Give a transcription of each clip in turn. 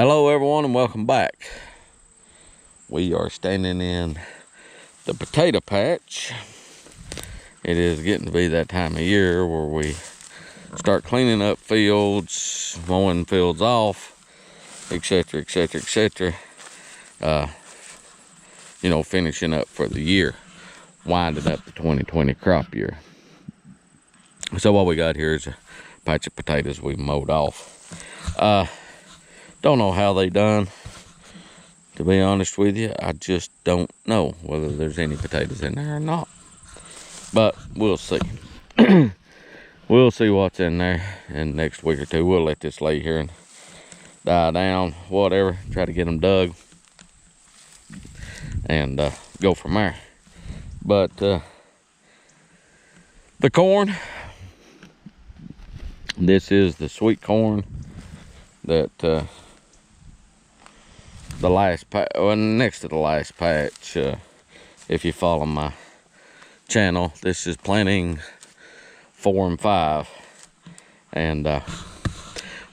Hello everyone and welcome back. We are standing in the potato patch. It is getting to be that time of year where we start cleaning up fields, mowing fields off, etc, etc, etc. Finishing up for the year, winding up the 2020 crop year. So what we got here is a patch of potatoes we mowed off. Don't know how they done, to be honest with you. I just don't know whether there's any potatoes in there or not, but we'll see. We'll see what's in there in the next week or two. We'll let this lay here and die down, whatever, try to get them dug and go from there. But the corn, this is the sweet corn that the last patch, well, next to the last patch, if you follow my channel, this is planting 4 and 5. And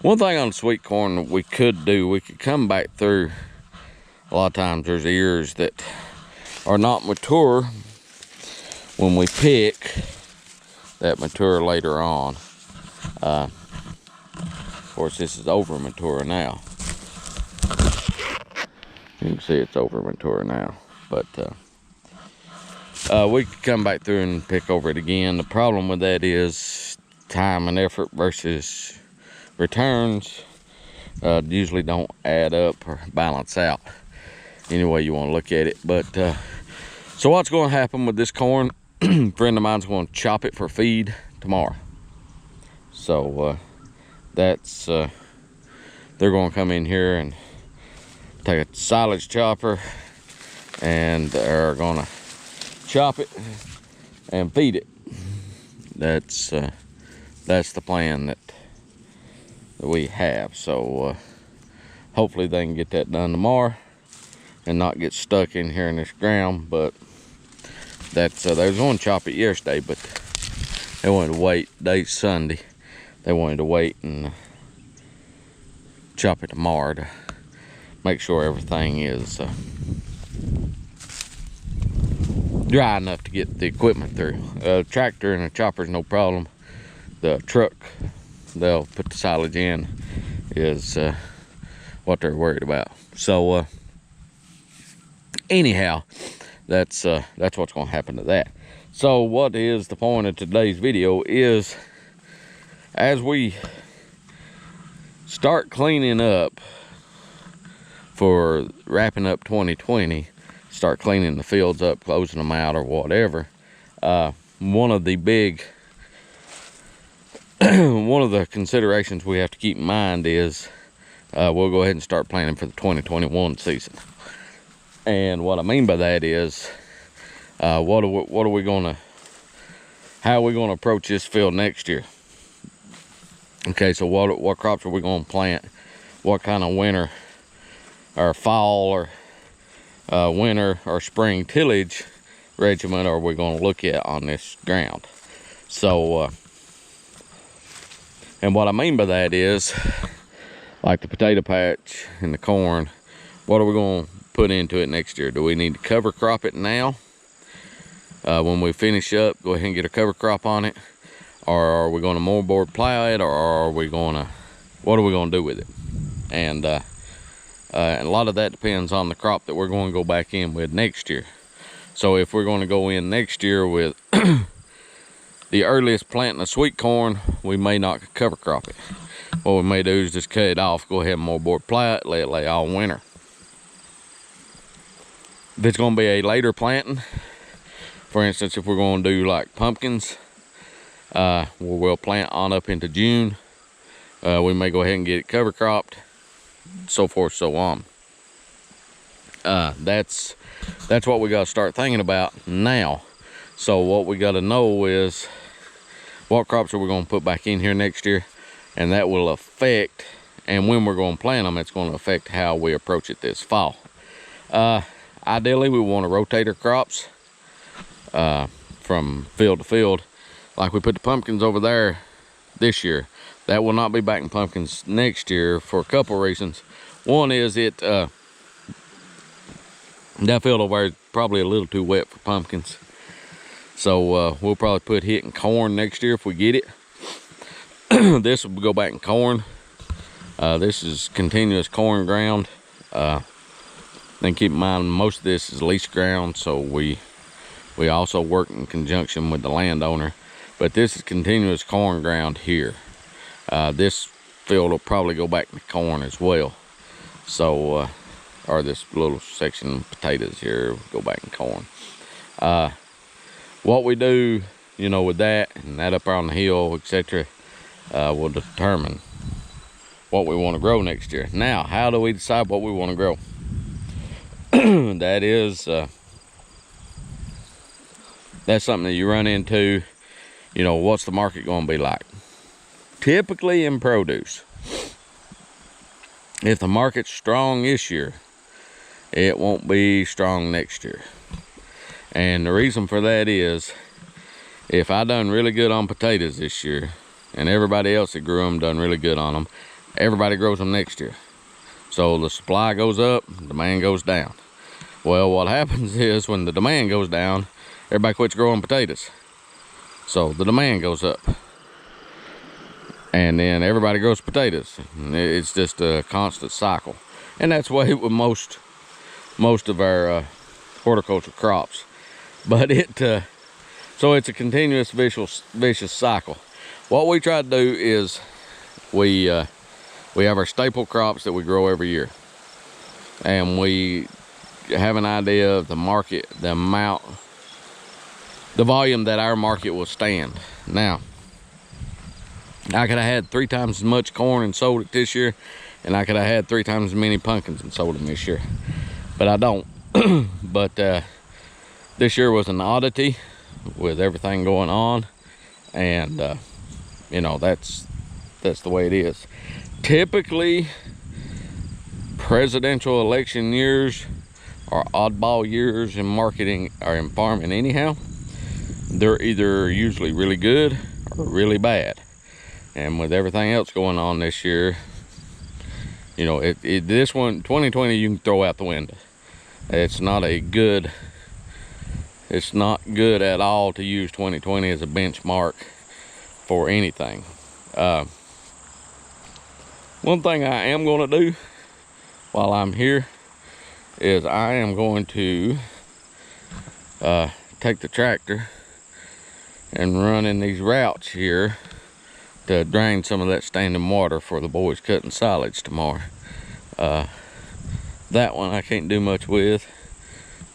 one thing on sweet corn that we could do, we could come back through. A lot of times there's ears that are not mature when we pick, that mature later on. Of course, this is over mature now. You can see it's over mature now, but we could come back through and pick over it again. The problem with that is time and effort versus returns usually don't add up or balance out any way you want to look at it. But so what's going to happen with this corn, a friend of mine's going to chop it for feed tomorrow. So that's they're going to come in here and take a silage chopper and they're gonna chop it and feed it. That's the plan that we have. So hopefully they can get that done tomorrow and not get stuck in here in this ground. But that's they was going to chop it yesterday, but they wanted to wait. Today's Sunday. They wanted to wait and chop it tomorrow to make sure everything is dry enough to get the equipment through. Tractor and a chopper is no problem. The truck they'll put the silage in is what they're worried about. So anyhow, that's what's going to happen to that. So what is the point of today's video is, as we start cleaning up for wrapping up 2020, start cleaning the fields up, closing them out or whatever, one of the considerations we have to keep in mind is we'll go ahead and start planning for the 2021 season. And what I mean by that is how are we gonna approach this field next year? Okay, so what crops are we gonna plant? What kind of winter or fall or winter or spring tillage regimen are we going to look at on this ground? So and what I mean by that is, like the potato patch and the corn, what are we going to put into it next year? Do we need to cover crop it now? When we finish up, go ahead and get a cover crop on it, or are we going to moldboard plow it, or are we going to, what are we going to do with it? And a lot of that depends on the crop that we're going to go back in with next year. So if we're going to go in next year with the earliest planting of sweet corn, we may not cover crop it. What we may do is just cut it off, go ahead and moldboard plow it, let it lay all winter. If it's going to be a later planting, for instance, if we're going to do like pumpkins, we'll plant on up into June, we may go ahead and get it cover cropped, so forth, so on. That's what we got to start thinking about now. So what we got to know is what crops are we going to put back in here next year, and that will affect, and when we're going to plant them, it's going to affect how we approach it this fall. Ideally, we want to rotate our crops from field to field. Like we put the pumpkins over there this year, That will not be backing pumpkins next year for a couple reasons. One is that field over there is probably a little too wet for pumpkins. So we'll probably put hit in corn next year if we get it. This will go back in corn. This is continuous corn ground. Then keep in mind, most of this is lease ground, so we also work in conjunction with the landowner. But this is continuous corn ground here. This field will probably go back to corn as well. So, or this little section of potatoes here will go back in corn. What we do, you know, with that and that up on the hill, etc., will determine what we want to grow next year. Now, how do we decide what we want to grow? That is, that's something that you run into. You know, what's the market going to be like? Typically in produce, if the market's strong this year, it won't be strong next year. And the reason for that is, if I done really good on potatoes this year, and everybody else that grew them done really good on them, everybody grows them next year. So the supply goes up, demand goes down. Well, what happens is when the demand goes down, everybody quits growing potatoes. So the demand goes up. And then everybody grows potatoes. It's just a constant cycle. And that's the way with most of our horticulture crops. But so it's a continuous vicious cycle. What we try to do is we have our staple crops that we grow every year. And we have an idea of the market, the amount, the volume that our market will stand. Now, I could have had 3 times as much corn and sold it this year, and I could have had 3 times as many pumpkins and sold them this year. But I don't. But this year was an oddity with everything going on, and you know, that's the way it is. Typically, presidential election years are oddball years in marketing or in farming anyhow. They're either usually really good or really bad. And with everything else going on this year, you know, this one, 2020, you can throw out the window. It's not good at all to use 2020 as a benchmark for anything. One thing I am going to do while I'm here is I am going to take the tractor and run in these routes here to drain some of that standing water for the boys cutting silage tomorrow. That one I can't do much with,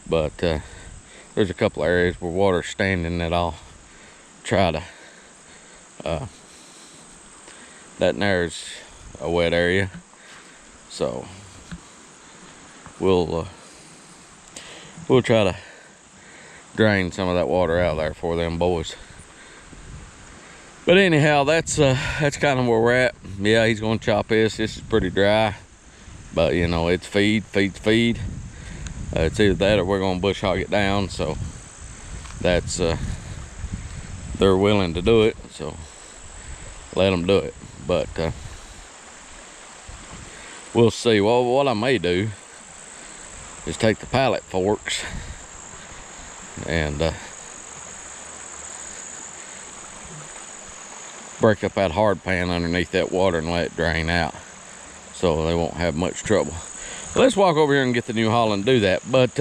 but there's a couple areas where water's standing that I'll try to that there's a wet area, so we'll try to drain some of that water out there for them boys. But anyhow, that's kind of where we're at. Yeah, he's gonna chop this. This is pretty dry, but you know, it's feed. It's either that or we're gonna bush hog it down. So that's they're willing to do it, so let them do it. But we'll see. Well, what I may do is take the pallet forks and break up that hard pan underneath that water and let it drain out, so they won't have much trouble. Let's walk over here and get the New Holland and do that. But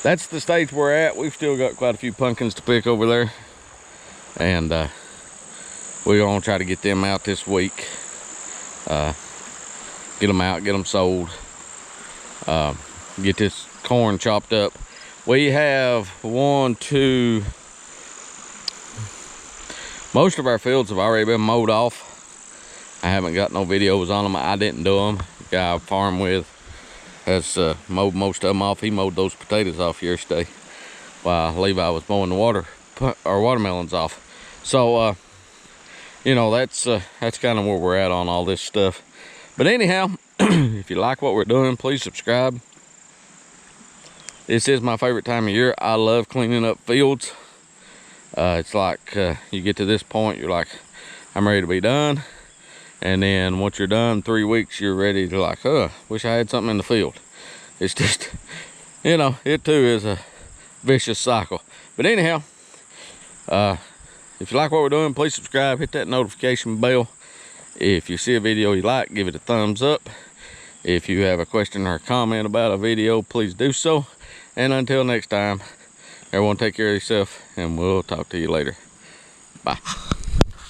that's the stage we're at. We've still got quite a few pumpkins to pick over there, and we're gonna try to get them out this week. Get them out, get them sold, get this corn chopped up. We have most of our fields have already been mowed off. I haven't got no videos on them. I didn't do them. The guy I farm with has mowed most of them off. He mowed those potatoes off yesterday while Levi was mowing the watermelons off. So you know, that's kind of where we're at on all this stuff. But anyhow, if you like what we're doing, please subscribe. This is my favorite time of year. I love cleaning up fields. It's like you get to this point, you're like, I'm ready to be done. And then once you're done, 3 weeks, you're ready to like, wish I had something in the field. It's just, you know, it too is a vicious cycle. But anyhow, if you like what we're doing, please subscribe, hit that notification bell. If you see a video you like, give it a thumbs up. If you have a question or a comment about a video, please do so. And until next time, everyone take care of yourself, and we'll talk to you later. Bye.